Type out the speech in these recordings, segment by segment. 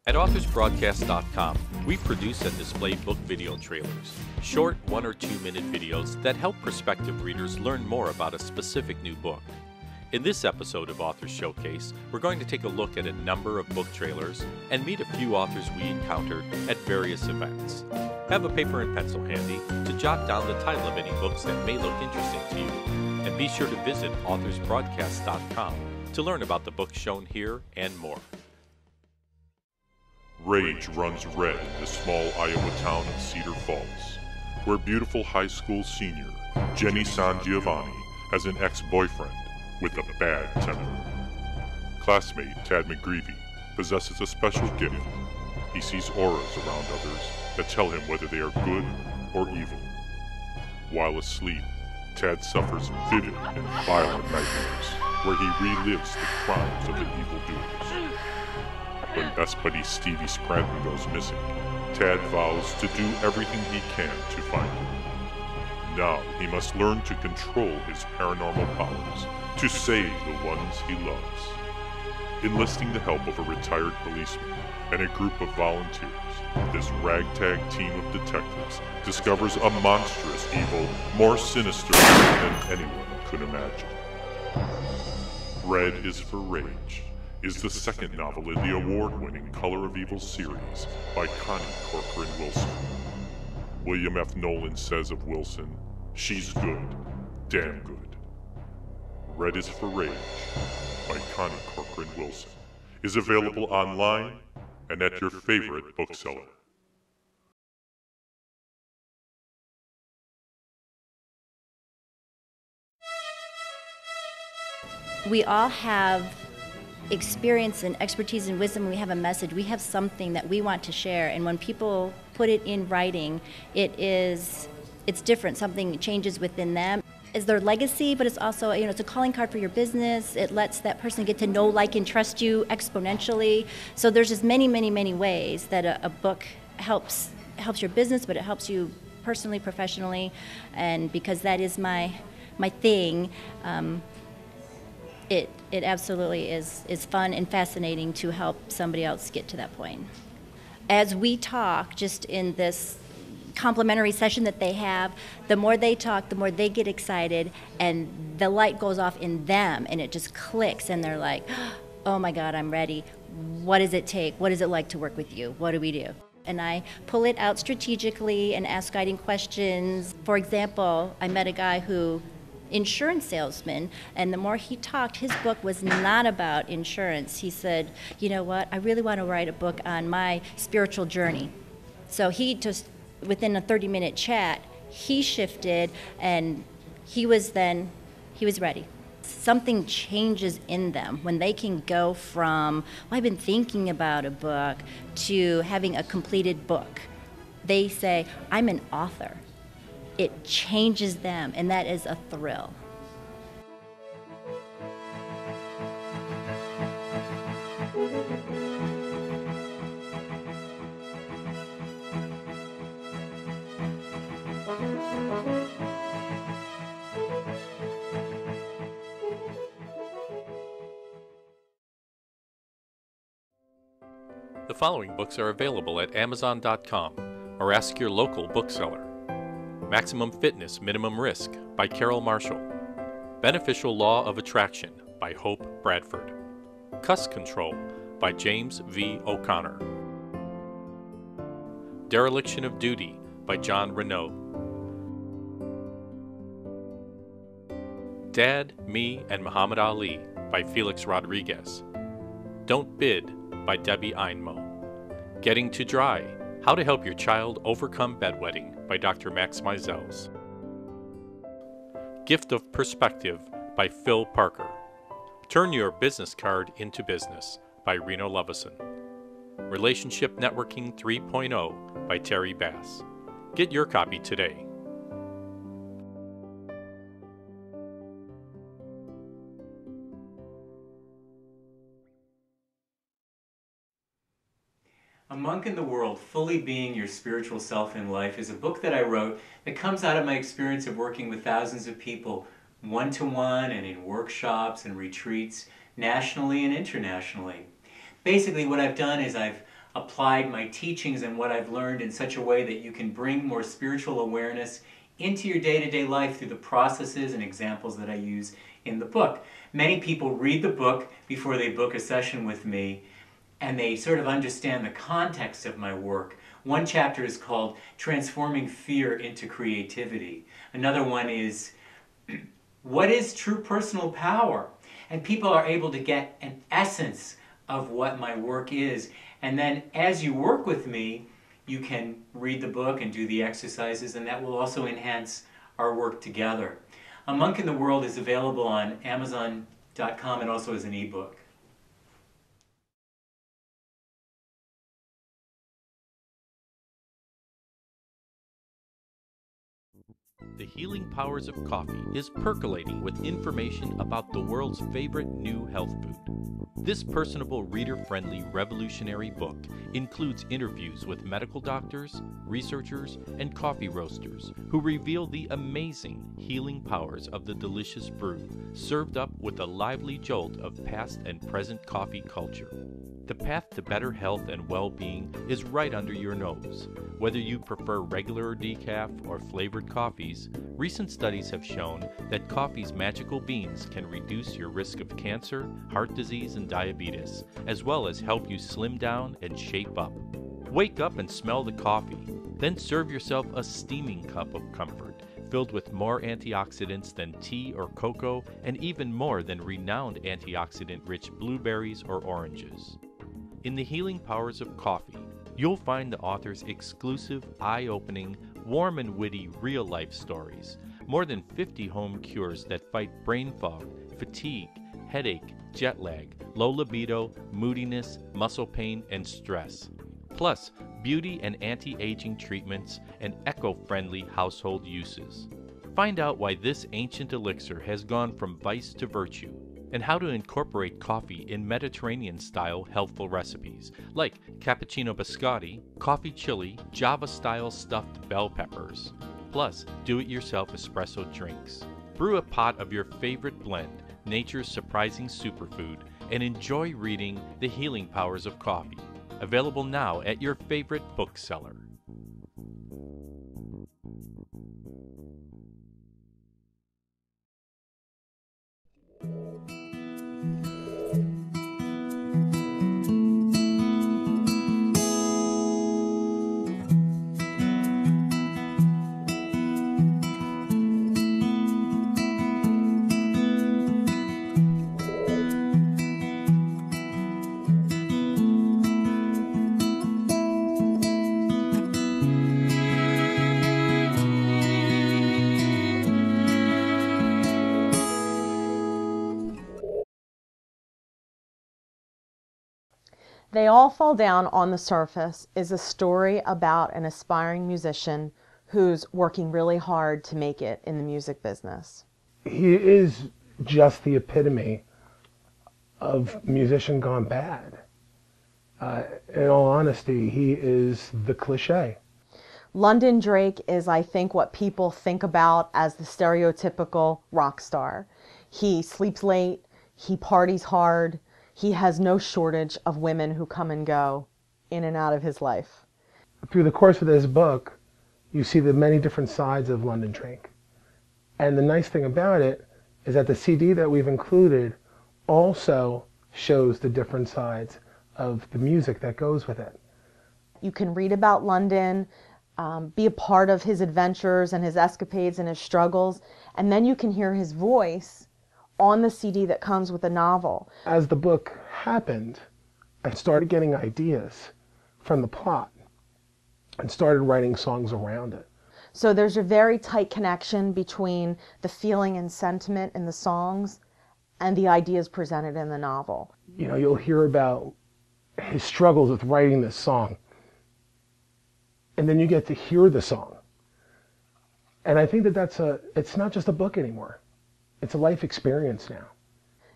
At authorsbroadcast.com, we produce and display book video trailers, short 1 or 2 minute videos that help prospective readers learn more about a specific new book. In this episode of Authors Showcase, we're going to take a look at a number of book trailers and meet a few authors we encountered at various events. Have a paper and pencil handy to jot down the title of any books that may look interesting to you, and be sure to visit authorsbroadcast.com to learn about the books shown here and more. Rage runs red in the small Iowa town of Cedar Falls, where beautiful high school senior Jenny San Giovanni has an ex-boyfriend with a bad temper. Classmate Tad McGreevy possesses a special gift. He sees auras around others that tell him whether they are good or evil. While asleep, Tad suffers vivid and violent nightmares where he relives the crimes of the evildoers. When best buddy Stevie Scranton goes missing, Tad vows to do everything he can to find him. Now he must learn to control his paranormal powers to save the ones he loves. Enlisting the help of a retired policeman and a group of volunteers, this ragtag team of detectives discovers a monstrous evil more sinister than anyone could imagine. Red is for Rage is the second novel in the award-winning Color of Evil series by Connie Corcoran Wilson. William F. Nolan says of Wilson, "She's good, damn good." Red is for Rage by Connie Corcoran Wilson is available online and at your favorite bookseller. We all have experience and expertise and wisdom. We have a message. We have something that we want to share, and when people put it in writing, it's different. Something changes within them. It's their legacy, but it's also, it's a calling card for your business. It lets that person get to know, like, and trust you exponentially. So there's just many, many, many ways that a book helps your business, but it helps you personally, professionally, and because that is my thing. It absolutely is fun and fascinating to help somebody else get to that point. As we talk, just in this complimentary session that they have, the more they talk, the more they get excited, and the light goes off in them, and it just clicks, and they're like, "Oh my God, I'm ready. What does it take? What is it like to work with you? What do we do?" And I pull it out strategically and ask guiding questions. For example, I met a guy who insurance salesman, and the more he talked, his book was not about insurance. He said, "You know what, I really want to write a book on my spiritual journey." So he just, within a 30-minute chat, he shifted, and he was ready. Something changes in them when they can go from, "Well, I've been thinking about a book," to having a completed book. They say, "I'm an author." It changes them, and that is a thrill. The following books are available at Amazon.com or ask your local bookseller. Maximum Fitness, Minimum Risk by Carol Marshall. Beneficial Law of Attraction by Hope Bradford. Cuss Control by James V. O'Connor. Dereliction of Duty by John Renaud. Dad, Me, and Muhammad Ali by Felix Rodriguez. Don't Bid by Debbie Einmo. Getting to Dry, How to Help Your Child Overcome Bedwetting by Dr. Max Meisels. Gift of Perspective by Phil Parker. Turn Your Business Card into Business by Reno Lovison. Relationship Networking 3.0 by Terry Bass. Get your copy today. A Monk in the World, Fully Being Your Spiritual Self in Life is a book that I wrote that comes out of my experience of working with thousands of people one-to-one and in workshops and retreats nationally and internationally. Basically what I've done is I've applied my teachings and what I've learned in such a way that you can bring more spiritual awareness into your day-to-day life through the processes and examples that I use in the book. Many people read the book before they book a session with me, and they sort of understand the context of my work. One chapter is called Transforming Fear into Creativity. Another one is, what is true personal power? And people are able to get an essence of what my work is. And then as you work with me, you can read the book and do the exercises, and that will also enhance our work together. A Monk in the World is available on Amazon.com and also as an ebook. The Healing Powers of Coffee is percolating with information about the world's favorite new health food. This personable, reader-friendly, revolutionary book includes interviews with medical doctors, researchers, and coffee roasters who reveal the amazing healing powers of the delicious brew, served up with a lively jolt of past and present coffee culture. The path to better health and well-being is right under your nose. Whether you prefer regular decaf or flavored coffees, recent studies have shown that coffee's magical beans can reduce your risk of cancer, heart disease, and diabetes, as well as help you slim down and shape up. Wake up and smell the coffee, then serve yourself a steaming cup of comfort, filled with more antioxidants than tea or cocoa, and even more than renowned antioxidant-rich blueberries or oranges. In The Healing Powers of Coffee, you'll find the author's exclusive, eye-opening, warm and witty real-life stories, more than 50 home cures that fight brain fog, fatigue, headache, jet lag, low libido, moodiness, muscle pain, and stress. Plus, beauty and anti-aging treatments and eco-friendly household uses. Find out why this ancient elixir has gone from vice to virtue, and how to incorporate coffee in Mediterranean-style healthful recipes, like cappuccino biscotti, coffee chili, Java-style stuffed bell peppers, plus do-it-yourself espresso drinks. Brew a pot of your favorite blend, nature's surprising superfood, and enjoy reading The Healing Powers of Coffee. Available now at your favorite bookseller. They All Fall Down on the Surface is a story about an aspiring musician who's working really hard to make it in the music business. He is just the epitome of musician gone bad. In all honesty, he is the cliche. London Drake is, I think, what people think about as the stereotypical rock star. He sleeps late, he parties hard, he has no shortage of women who come and go in and out of his life. Through the course of this book, you see the many different sides of London Drake. And the nice thing about it is that the CD that we've included also shows the different sides of the music that goes with it. You can read about London, be a part of his adventures and his escapades and his struggles, and then you can hear his voice on the CD that comes with the novel. As the book happened, I started getting ideas from the plot and started writing songs around it. So there's a very tight connection between the feeling and sentiment in the songs and the ideas presented in the novel. You know, you'll hear about his struggles with writing this song, and then you get to hear the song. And I think that it's not just a book anymore. It's a life experience now.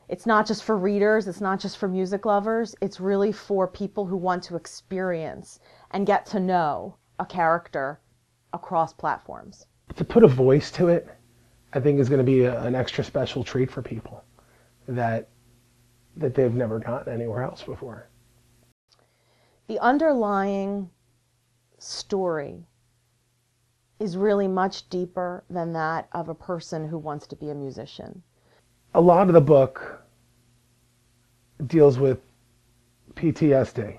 It's not just for readers, it's not just for music lovers, it's really for people who want to experience and get to know a character across platforms. To put a voice to it, I think is going to be an extra special treat for people that they've never gotten anywhere else before. The underlying story is really much deeper than that of a person who wants to be a musician. A lot of the book deals with PTSD,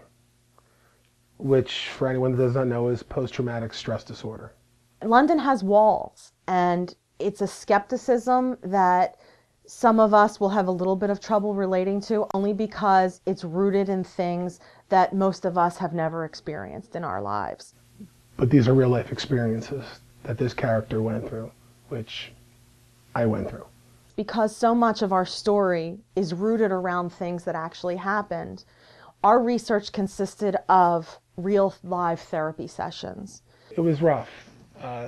which, for anyone that does not know, is post-traumatic stress disorder. London has walls, and it's a skepticism that some of us will have a little bit of trouble relating to, only because it's rooted in things that most of us have never experienced in our lives. But these are real-life experiences that this character went through, which I went through. Because so much of our story is rooted around things that actually happened, our research consisted of real live therapy sessions. It was rough,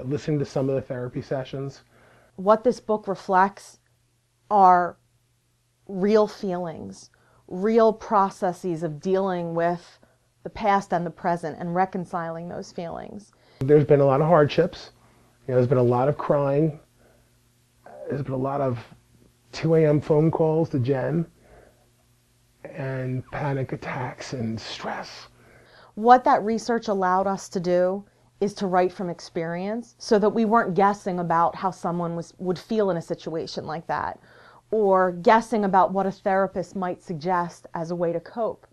listening to some of the therapy sessions. What this book reflects are real feelings, real processes of dealing with the past and the present and reconciling those feelings. There's been a lot of hardships. There's been a lot of crying. There's been a lot of 2 a.m. phone calls to Jen and panic attacks and stress. What that research allowed us to do is to write from experience, so that we weren't guessing about how someone would feel in a situation like that, or guessing about what a therapist might suggest as a way to cope.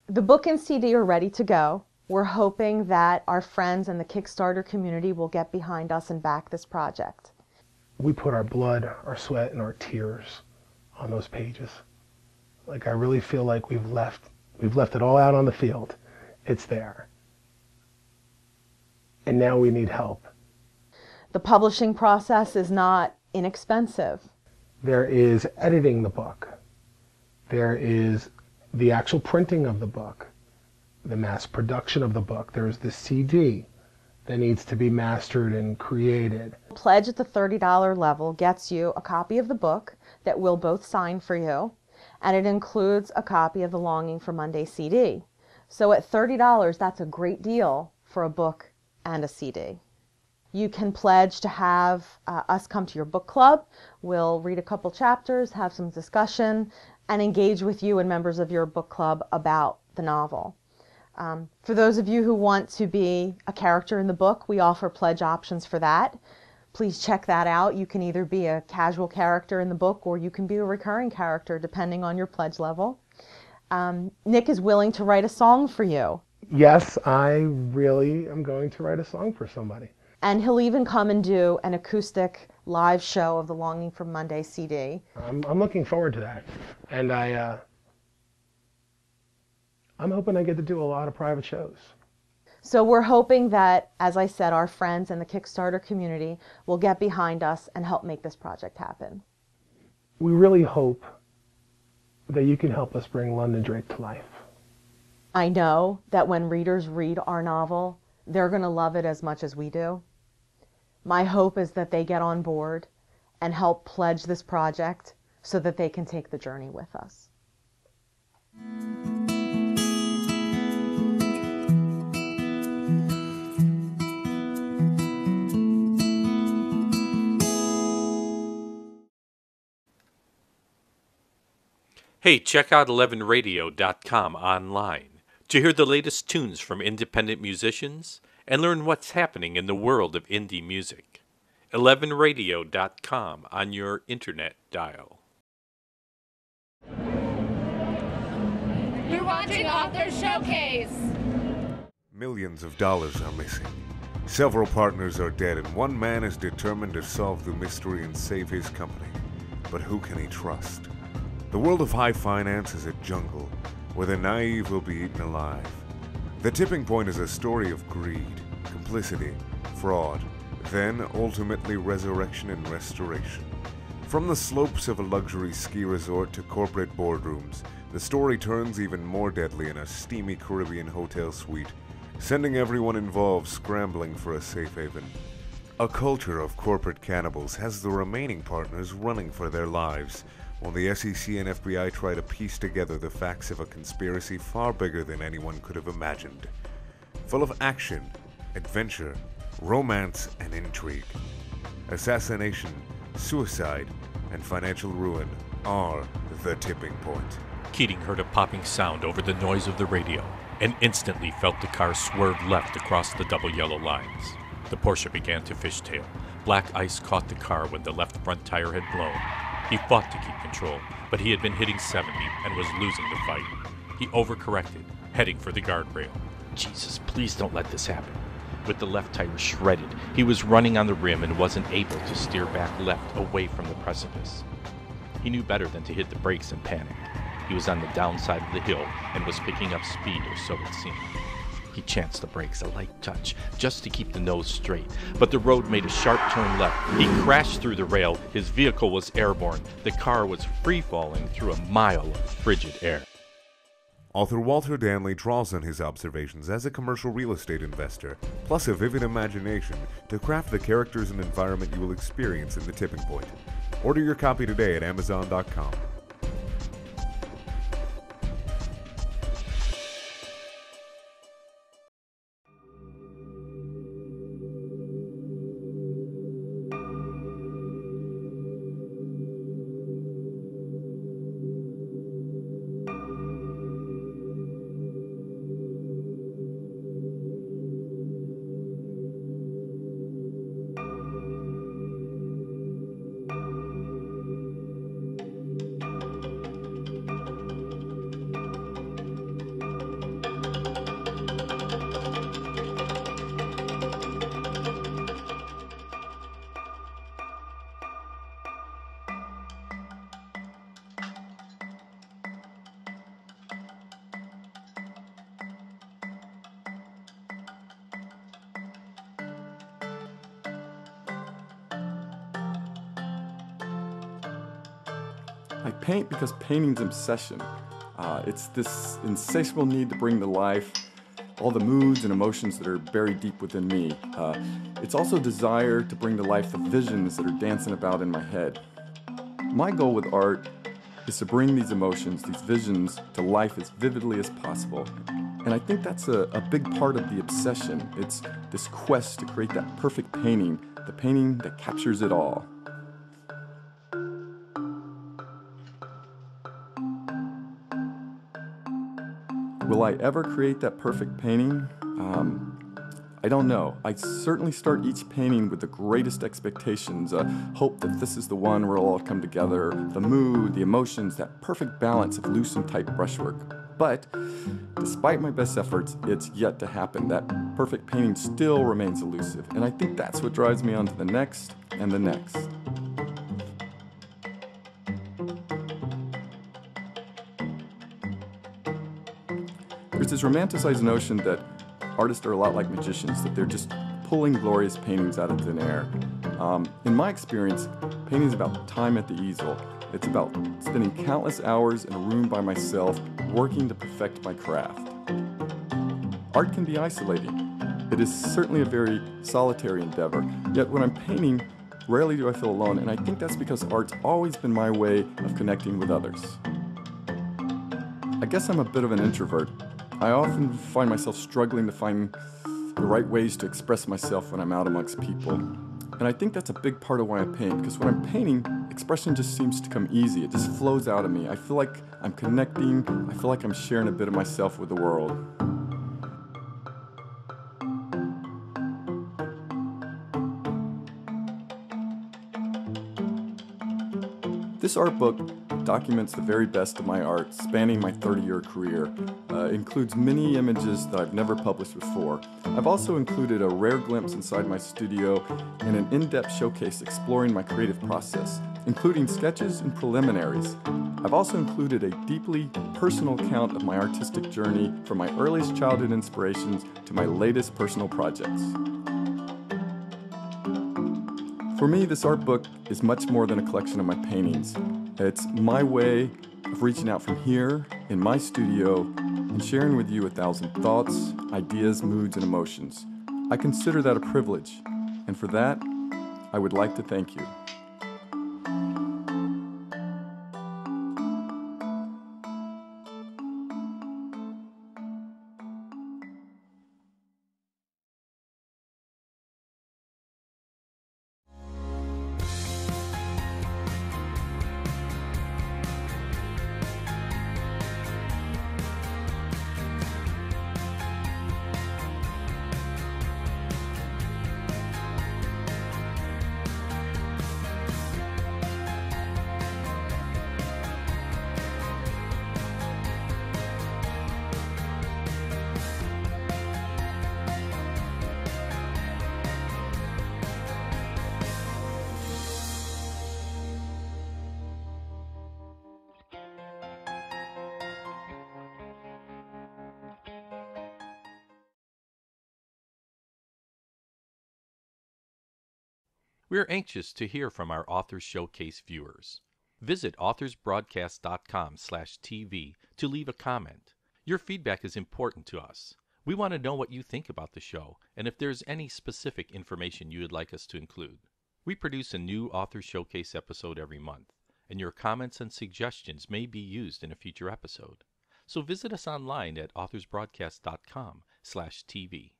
The book and CD are ready to go. We're hoping that our friends and the Kickstarter community will get behind us and back this project. We put our blood, our sweat, and our tears on those pages. Like, I really feel like we've left it all out on the field. It's there. And now we need help. The publishing process is not inexpensive. There is editing the book. There is the actual printing of the book, the mass production of the book. There's the CD that needs to be mastered and created. Pledge at the $30 level gets you a copy of the book that we'll both sign for you, and it includes a copy of the Longing for Monday CD. So at $30, that's a great deal for a book and a CD. You can pledge to have us come to your book club. We'll read a couple chapters, have some discussion, and engage with you and members of your book club about the novel. For those of you who want to be a character in the book, we offer pledge options for that. Please check that out. You can either be a casual character in the book, or you can be a recurring character depending on your pledge level. Nick is willing to write a song for you. Yes, I really am going to write a song for somebody. And he'll even come and do an acoustic live show of the Longing for Monday CD. I'm looking forward to that. And I'm hoping I get to do a lot of private shows. So we're hoping that, as I said, our friends and the Kickstarter community will get behind us and help make this project happen. We really hope that you can help us bring London Drake to life. I know that when readers read our novel, they're going to love it as much as we do. My hope is that they get on board and help pledge this project so that they can take the journey with us. Hey, check out 11radio.com online to hear the latest tunes from independent musicians and learn what's happening in the world of indie music. 11radio.com on your internet dial. You're watching Author Showcase! Millions of dollars are missing. Several partners are dead, and one man is determined to solve the mystery and save his company. But who can he trust? The world of high finance is a jungle where the naive will be eaten alive. The Tipping Point is a story of greed, complicity, fraud, then ultimately resurrection and restoration. From the slopes of a luxury ski resort to corporate boardrooms, the story turns even more deadly in a steamy Caribbean hotel suite, sending everyone involved scrambling for a safe haven. A culture of corporate cannibals has the remaining partners running for their lives, while the SEC and FBI try to piece together the facts of a conspiracy far bigger than anyone could have imagined. Full of action, adventure, romance, and intrigue. Assassination, suicide, and financial ruin are the tipping point. Keating heard a popping sound over the noise of the radio. and instantly felt the car swerve left across the double yellow lines. The Porsche began to fishtail. Black ice caught the car when the left front tire had blown. He fought to keep control, but he had been hitting 70 and was losing the fight. He overcorrected, heading for the guardrail. Jesus, please don't let this happen. With the left tire shredded, he was running on the rim and wasn't able to steer back left away from the precipice. He knew better than to hit the brakes and panic. He was on the downside of the hill and was picking up speed, or so it seemed. He chanced the brakes a light touch, just to keep the nose straight, but the road made a sharp turn left. He crashed through the rail, his vehicle was airborne, the car was free-falling through a mile of frigid air. Author Walter Danley draws on his observations as a commercial real estate investor, plus a vivid imagination to craft the characters and environment you will experience in The Tipping Point. Order your copy today at Amazon.com. I paint because painting's obsession. It's this insatiable need to bring to life all the moods and emotions that are buried deep within me. It's also a desire to bring to life the visions that are dancing about in my head. My goal with art is to bring these emotions, these visions, to life as vividly as possible. And I think that's a big part of the obsession. It's this quest to create that perfect painting, the painting that captures it all. Will I ever create that perfect painting? I don't know. I certainly start each painting with the greatest expectations, a hope that this is the one where it'll all come together, the mood, the emotions, that perfect balance of loose and tight brushwork. But despite my best efforts, it's yet to happen. That perfect painting still remains elusive, and I think that's what drives me on to the next and the next. There's this romanticized notion that artists are a lot like magicians, that they're just pulling glorious paintings out of thin air. In my experience, painting is about time at the easel. It's about spending countless hours in a room by myself, working to perfect my craft. Art can be isolating. It is certainly a very solitary endeavor, yet when I'm painting, rarely do I feel alone, and I think that's because art's always been my way of connecting with others. I guess I'm a bit of an introvert. I often find myself struggling to find the right ways to express myself when I'm out amongst people. And I think that's a big part of why I paint, because when I'm painting, expression just seems to come easy. It just flows out of me. I feel like I'm connecting. I feel like I'm sharing a bit of myself with the world. This art book documents the very best of my art, spanning my 30-year career. Includes many images that I've never published before. I've also included a rare glimpse inside my studio and an in-depth showcase exploring my creative process, including sketches and preliminaries. I've also included a deeply personal account of my artistic journey from my earliest childhood inspirations to my latest personal projects. For me, this art book is much more than a collection of my paintings. It's my way of reaching out from here in my studio and sharing with you 1,000 thoughts, ideas, moods, and emotions. I consider that a privilege, and for that, I would like to thank you. We're anxious to hear from our Authors Showcase viewers. Visit authorsbroadcast.com/TV to leave a comment. Your feedback is important to us. We want to know what you think about the show and if there's any specific information you would like us to include. We produce a new Authors Showcase episode every month, and your comments and suggestions may be used in a future episode. So visit us online at authorsbroadcast.com/TV.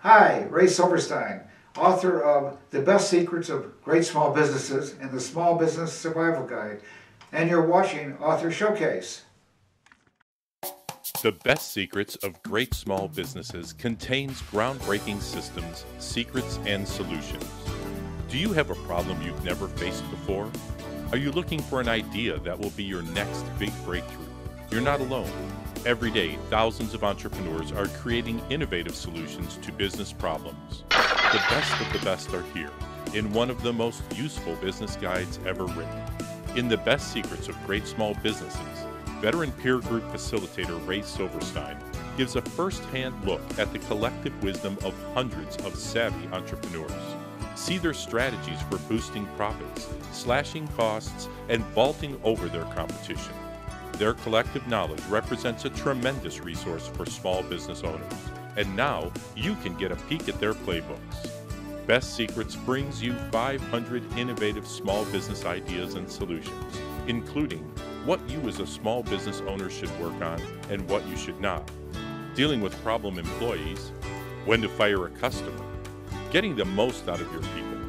Hi, Ray Silverstein, author of The Best Secrets of Great Small Businesses and the Small Business Survival Guide, and you're watching Author Showcase. The Best Secrets of Great Small Businesses contains groundbreaking systems, secrets, and solutions. Do you have a problem you've never faced before? Are you looking for an idea that will be your next big breakthrough? You're not alone. Every day, thousands of entrepreneurs are creating innovative solutions to business problems. The best of the best are here in one of the most useful business guides ever written. In The Best Secrets of Great Small Businesses, veteran peer group facilitator Ray Silverstein gives a first-hand look at the collective wisdom of hundreds of savvy entrepreneurs. See their strategies for boosting profits, slashing costs, and vaulting over their competition. Their collective knowledge represents a tremendous resource for small business owners. And now you can get a peek at their playbooks. Best Secrets brings you 500 innovative small business ideas and solutions, including what you as a small business owner should work on and what you should not, dealing with problem employees, when to fire a customer, getting the most out of your people,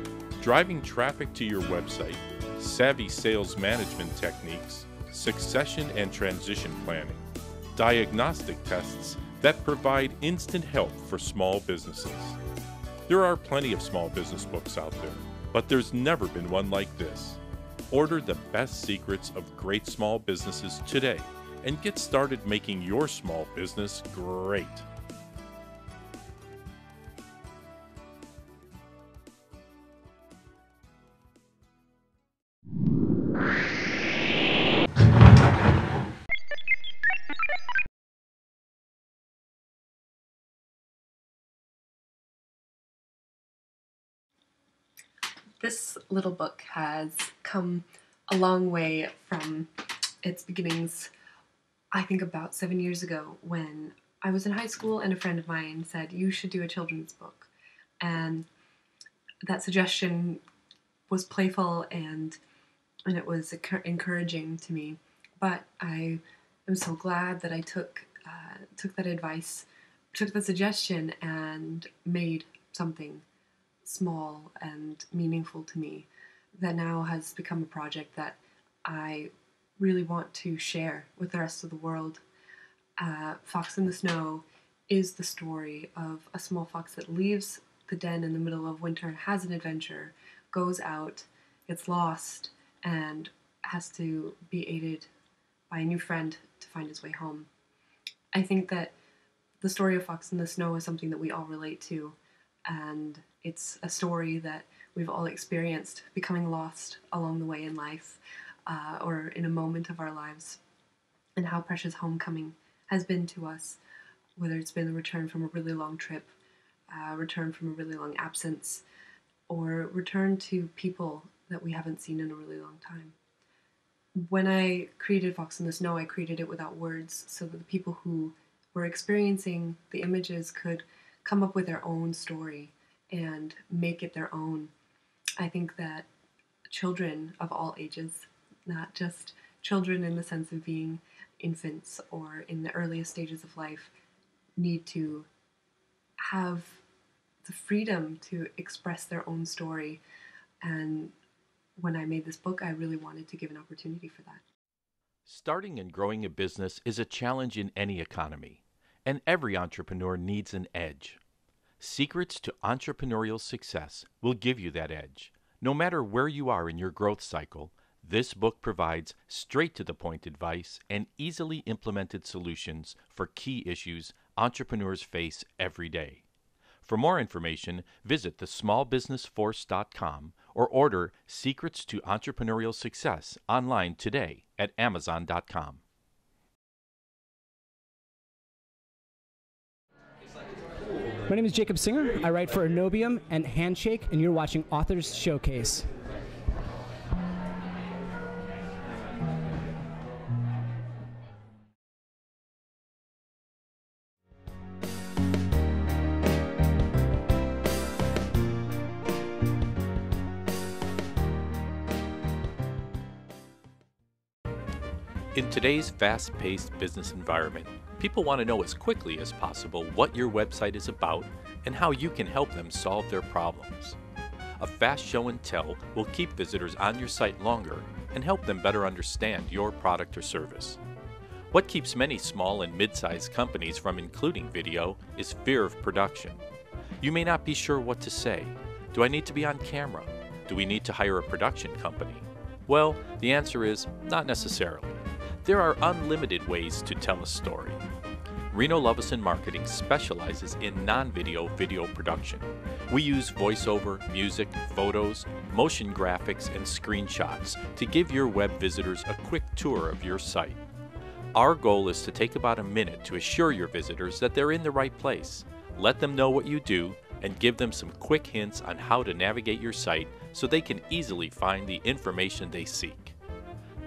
driving traffic to your website, savvy sales management techniques, succession and transition planning, diagnostic tests that provide instant help for small businesses. There are plenty of small business books out there, but there's never been one like this. Order The Best Secrets of Great Small Businesses today and get started making your small business great. This little book has come a long way from its beginnings, I think about 7 years ago, when I was in high school and a friend of mine said, you should do a children's book. And that suggestion was playful and it was encouraging to me. But I am so glad that I took that advice, took the suggestion, and made something small and meaningful to me that now has become a project that I really want to share with the rest of the world. Fox in the Snow is the story of a small fox that leaves the den in the middle of winter, has an adventure, goes out, gets lost, and has to be aided by a new friend to find his way home. I think that the story of Fox in the Snow is something that we all relate to, and it's a story that we've all experienced, becoming lost along the way in life, or in a moment of our lives, and how precious homecoming has been to us, whether it's been a return from a really long trip, return from a really long absence, or return to people that we haven't seen in a really long time. When I created Fox in the Snow, I created it without words so that the people who were experiencing the images could come up with their own story and make it their own. I think that children of all ages, not just children in the sense of being infants or in the earliest stages of life, need to have the freedom to express their own story. And when I made this book, I really wanted to give an opportunity for that. Starting and growing a business is a challenge in any economy, and every entrepreneur needs an edge. Secrets to Entrepreneurial Success will give you that edge. No matter where you are in your growth cycle, this book provides straight-to-the-point advice and easily implemented solutions for key issues entrepreneurs face every day. For more information, visit thesmallbusinessforce.com or order Secrets to Entrepreneurial Success online today at Amazon.com. My name is Jacob Singer. I write for Anobium and Handshake, and you're watching Authors Showcase. In today's fast-paced business environment, people want to know as quickly as possible what your website is about and how you can help them solve their problems. A fast show and tell will keep visitors on your site longer and help them better understand your product or service. What keeps many small and mid-sized companies from including video is fear of production. You may not be sure what to say. Do I need to be on camera? Do we need to hire a production company? Well, the answer is not necessarily. There are unlimited ways to tell a story. Reno Lovison Marketing specializes in non-video video production. We use voiceover, music, photos, motion graphics, and screenshots to give your web visitors a quick tour of your site. Our goal is to take about a minute to assure your visitors that they're in the right place, let them know what you do, and give them some quick hints on how to navigate your site so they can easily find the information they seek.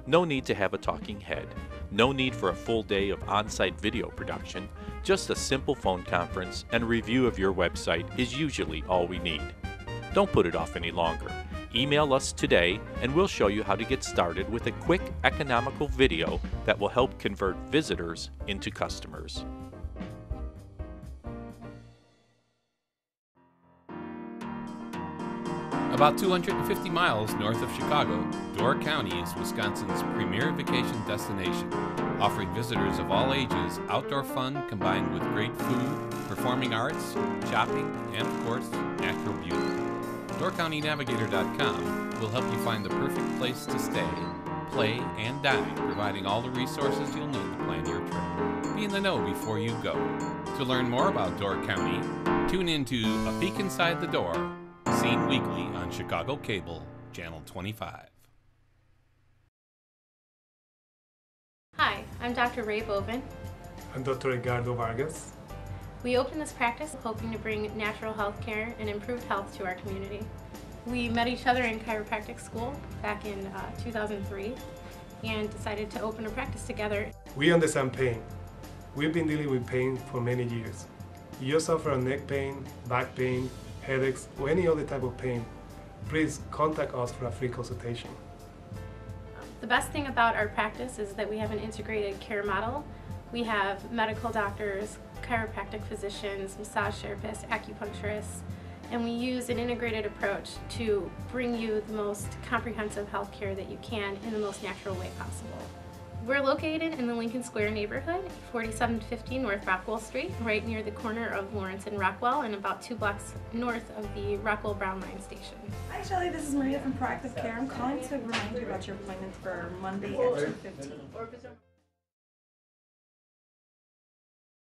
No need to have a talking head. No need for a full day of on-site video production. Just a simple phone conference and review of your website is usually all we need. Don't put it off any longer. Email us today and we'll show you how to get started with a quick, economical video that will help convert visitors into customers. About 250 miles north of Chicago, Door County is Wisconsin's premier vacation destination, offering visitors of all ages outdoor fun combined with great food, performing arts, shopping, and of course, natural beauty. DoorCountyNavigator.com will help you find the perfect place to stay, play, and dine, providing all the resources you'll need to plan your trip. Be in the know before you go. To learn more about Door County, tune into A Peek Inside the Door, seen weekly on Chicago Cable, Channel 25. Hi, I'm Dr. Ray Bovin. I'm Dr. Ricardo Vargas. We opened this practice hoping to bring natural health care and improved health to our community. We met each other in chiropractic school back in 2003 and decided to open a practice together. We understand pain. We've been dealing with pain for many years. If you suffer neck pain, back pain, headaches, or any other type of pain, please contact us for a free consultation. The best thing about our practice is that we have an integrated care model. We have medical doctors, chiropractic physicians, massage therapists, acupuncturists, and we use an integrated approach to bring you the most comprehensive health care that you can in the most natural way possible. We're located in the Lincoln Square neighborhood, 4750 North Rockwell Street, right near the corner of Lawrence and Rockwell, and about 2 blocks north of the Rockwell Brown Line station. Hi Shelly, this is Maria from Proactive Care. I'm calling to remind you about your appointment for Monday at 2:15.